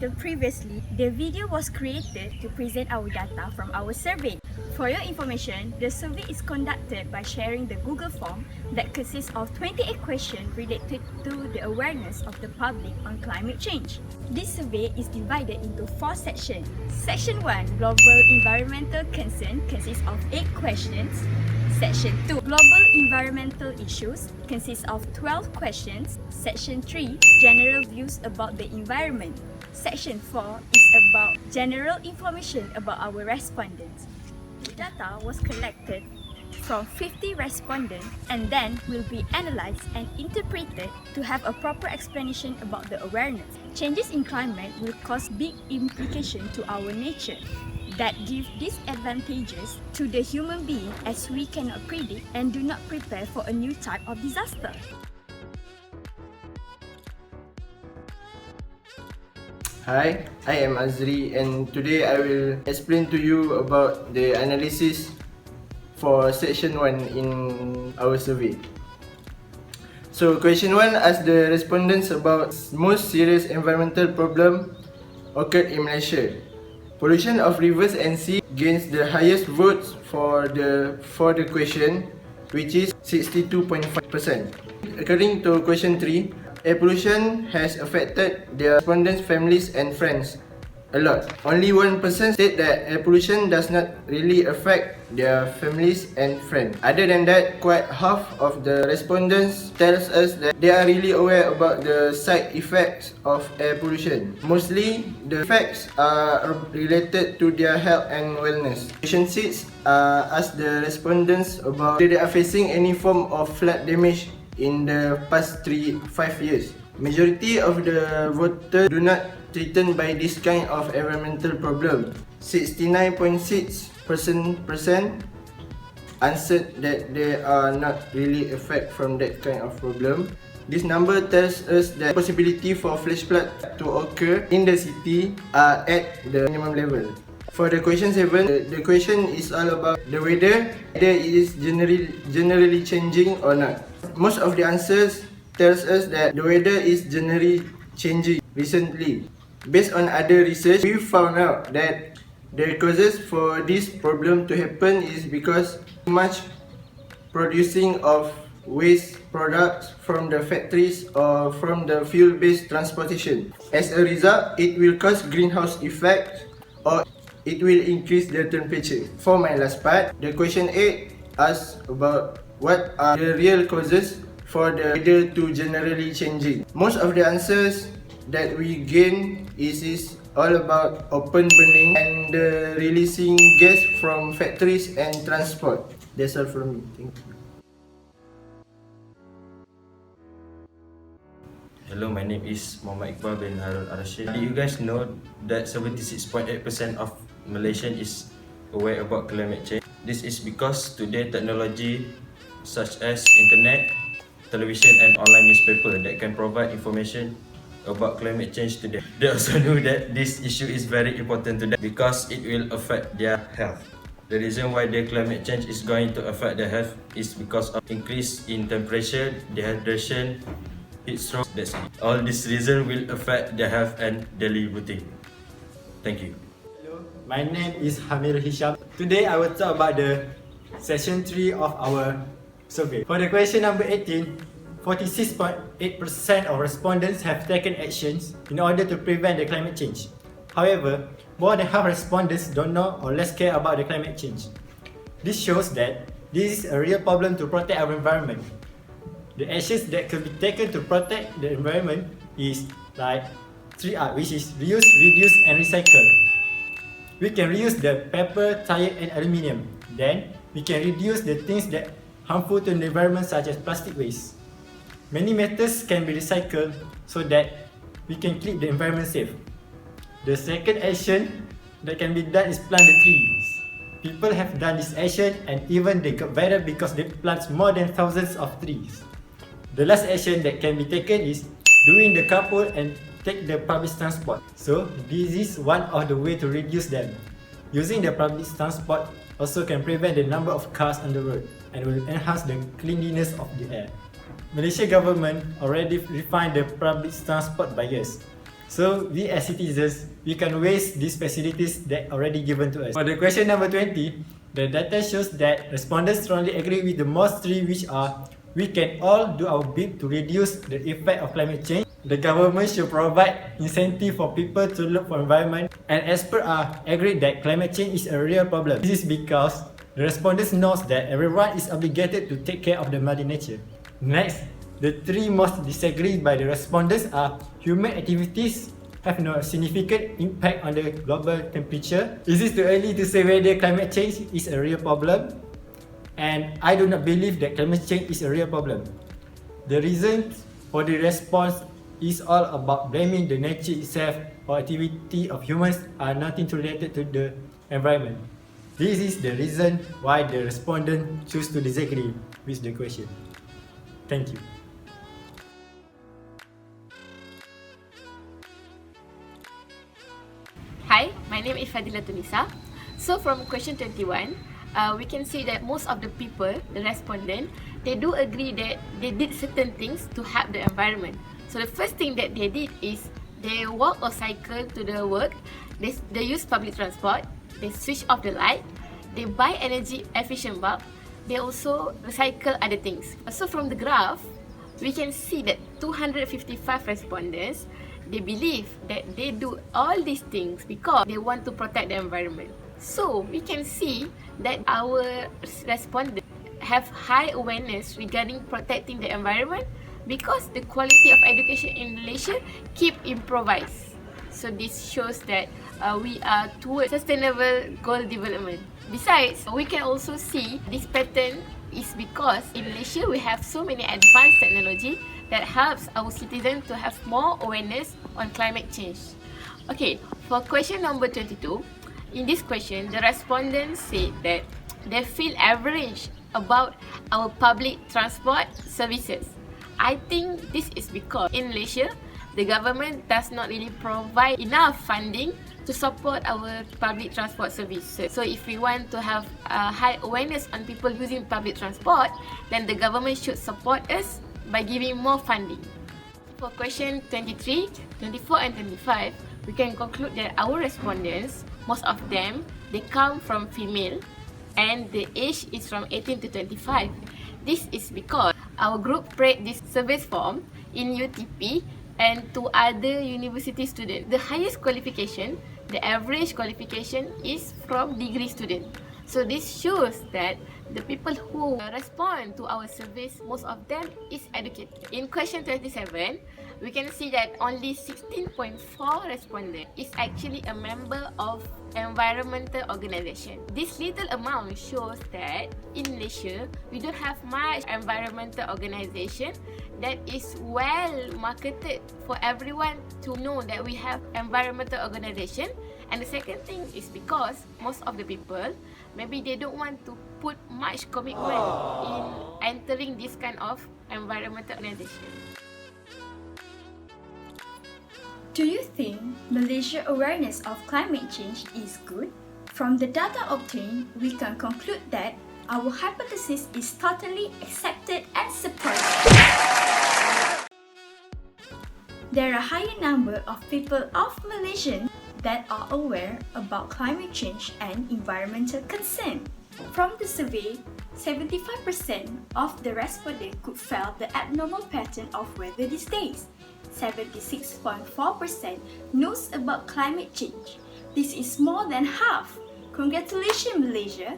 stated previously, the video was created to present our data from our survey. For your information, the survey is conducted by sharing the Google form that consists of 28 questions related to the awareness of the public on climate change. This survey is divided into 4 sections. Section 1, Global Environmental Concern, consists of 8 questions. Section 2, Global Environmental Issues, consists of 12 questions. Section 3, General Views about the Environment. Section 4 is about general information about our respondents. The data was collected from 50 respondents and then will be analysed and interpreted to have a proper explanation about the awareness. Changes in climate will cause big implications to our nature that give disadvantages to the human being as we cannot predict and do not prepare for a new type of disaster. Hi, I am Azri and today I will explain to you about the analysis for section 1 in our survey. So question 1 asks the respondents about most serious environmental problem occurred in Malaysia. Pollution of rivers and sea gains the highest votes for the question, which is 62.5%. According to question 3, air pollution has affected the respondents' families and friends a lot. Only 1% state that air pollution does not really affect their families and friends. Other than that, quite half of the respondents tells us that they are really aware about the side effects of air pollution. Mostly, the effects are related to their health and wellness. Question 6 asks the respondents about whether they are facing any form of flood damage in the past 5 years. Majority of the voters do not threatened by this kind of environmental problem. 69.6% answered that they are not really affected from that kind of problem. This number tells us that possibility for flash flood to occur in the city are at the minimum level. For the question 7, the question is all about the whether it is generally changing or not. Most of the answers tells us that the weather is generally changing recently. Based on other research, we found out that the causes for this problem to happen is because too much producing of waste products from the factories or from the fuel-based transportation. As a result, it will cause greenhouse effect or it will increase the temperature. For my last part, the question 8 asks about what are the real causes for the weather to generally changing. Most of the answers that we gain is all about open burning and the releasing gas from factories and transport. That's all from me. Thank you. Hello, my name is Muhammad Iqbal bin Harun Ar-Rashid. Do you guys know that 76.8% of Malaysians is aware about climate change? This is because today technology such as internet, television and online newspaper that can provide information about climate change today. They also know that this issue is very important to them because it will affect their health. The reason why the climate change is going to affect their health is because of increase in temperature, dehydration, heat stroke. That's it. All these reasons will affect their health and daily routine. Thank you. Hello, my name is Hamir Hisham. Today I will talk about the section 3 of our survey. For the question number 18, 46.8% of respondents have taken actions in order to prevent the climate change. However, more than half respondents don't know or less care about the climate change. This shows that this is a real problem to protect our environment. The actions that could be taken to protect the environment is like 3R, which is reuse, reduce and recycle. We can reuse the paper, tire and aluminium. Then, we can reduce the things that harmful to the environment such as plastic waste. Many metals can be recycled so that we can keep the environment safe. The second action that can be done is plant the trees. People have done this action and even they got viral because they plant more than thousands of trees. The last action that can be taken is doing the carpool and take the public transport. So this is one of the way to reduce them. Using the public transport also can prevent the number of cars on the road and will enhance the cleanliness of the air. Malaysia government already refined the public transport by years. So we as citizens, we can waste these facilities that already given to us. For the question number 20, the data shows that respondents strongly agree with the most three, which are: we can all do our bit to reduce the effect of climate change. The government should provide incentive for people to look for environment, and experts are agreed that climate change is a real problem. This is because the respondents knows that everyone is obligated to take care of the mother nature. Next, the three most disagreed by the respondents are: human activities have no significant impact on the global temperature. Is it too early to say whether climate change is a real problem? And I do not believe that climate change is a real problem. The reason for the response is all about blaming the nature itself, or activity of humans are nothing related to the environment. This is the reason why the respondent choose to disagree with the question. Thank you. Hi, my name is Fadila Tunisa. So from question 21, we can see that most of the people, the respondent, they do agree that they did certain things to help the environment. So the first thing that they did is they walk or cycle to the work, they use public transport, they switch off the light, they buy energy efficient bulb, they also recycle other things. So from the graph, we can see that 255 respondents, they believe that they do all these things because they want to protect the environment. So we can see that our respondents have high awareness regarding protecting the environment because the quality of education in Malaysia keep improvised. So this shows that we are towards sustainable goal development. Besides, we can also see this pattern is because in Malaysia we have so many advanced technology that helps our citizens to have more awareness on climate change. Okay, for question number 22, in this question, the respondents said that they feel average about our public transport services. I think this is because in Malaysia, the government does not really provide enough funding to support our public transport services. So if we want to have high awareness on people using public transport, then the government should support us by giving more funding. For question 23, 24 and 25, we can conclude that our respondents, most of them, they come from female and the age is from 18 to 25. This is because our group prayed this service form in UTP and to other university students. The highest qualification, the average qualification is from degree student. So this shows that the people who respond to our service, most of them is educated. In question 27, we can see that only 16.4 respondents is actually a member of environmental organization. This little amount shows that in Malaysia, we don't have much environmental organization that is well marketed for everyone to know that we have environmental organization. And the second thing is because most of the people, maybe they don't want to put much commitment in entering this kind of environmental organization. Do you think Malaysia's awareness of climate change is good? From the data obtained, we can conclude that our hypothesis is totally accepted and supported. There are a higher number of people of Malaysians that are aware about climate change and environmental concern. From the survey, 75% of the respondents could feel the abnormal pattern of weather these days. 76.4% knows about climate change. This is more than half. Congratulations, Malaysia!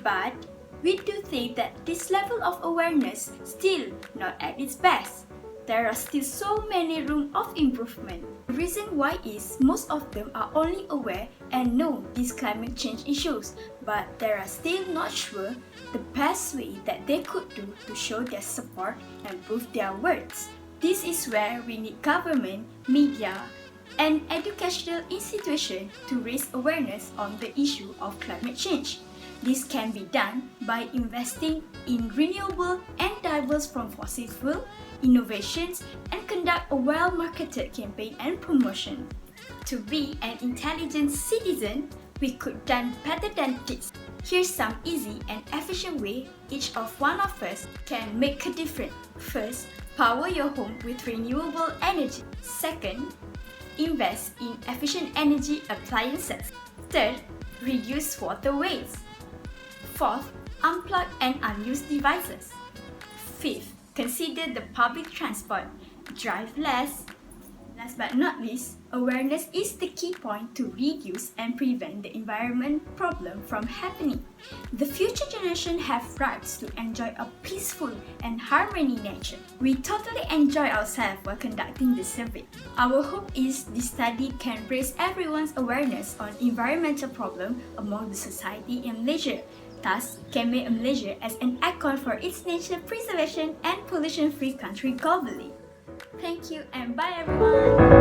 But we do think that this level of awareness still not at its best. There are still so many room of improvement. The reason why is most of them are only aware and know these climate change issues, but they are still not sure the best way that they could do to show their support and prove their words. This is where we need government, media, and educational institutions to raise awareness on the issue of climate change. This can be done by investing in renewable and diverse from fossil fuel innovations and conduct a well-marketed campaign and promotion. To be an intelligent citizen, we could done better than this. Here's some easy and efficient way each of one of us can make a difference. First, power your home with renewable energy. Second, invest in efficient energy appliances. Third, reduce water waste. Fourth, unplug and unused devices. Fifth, consider the public transport. Drive less. Last but not least, awareness is the key point to reduce and prevent the environment problem from happening. The future generation have rights to enjoy a peaceful and harmony nature. We totally enjoy ourselves while conducting this survey. Our hope is this study can raise everyone's awareness on environmental problem among the society in Malaysia. Thus, can make Malaysia as an icon for its nature preservation and pollution-free country globally. Thank you and bye everyone!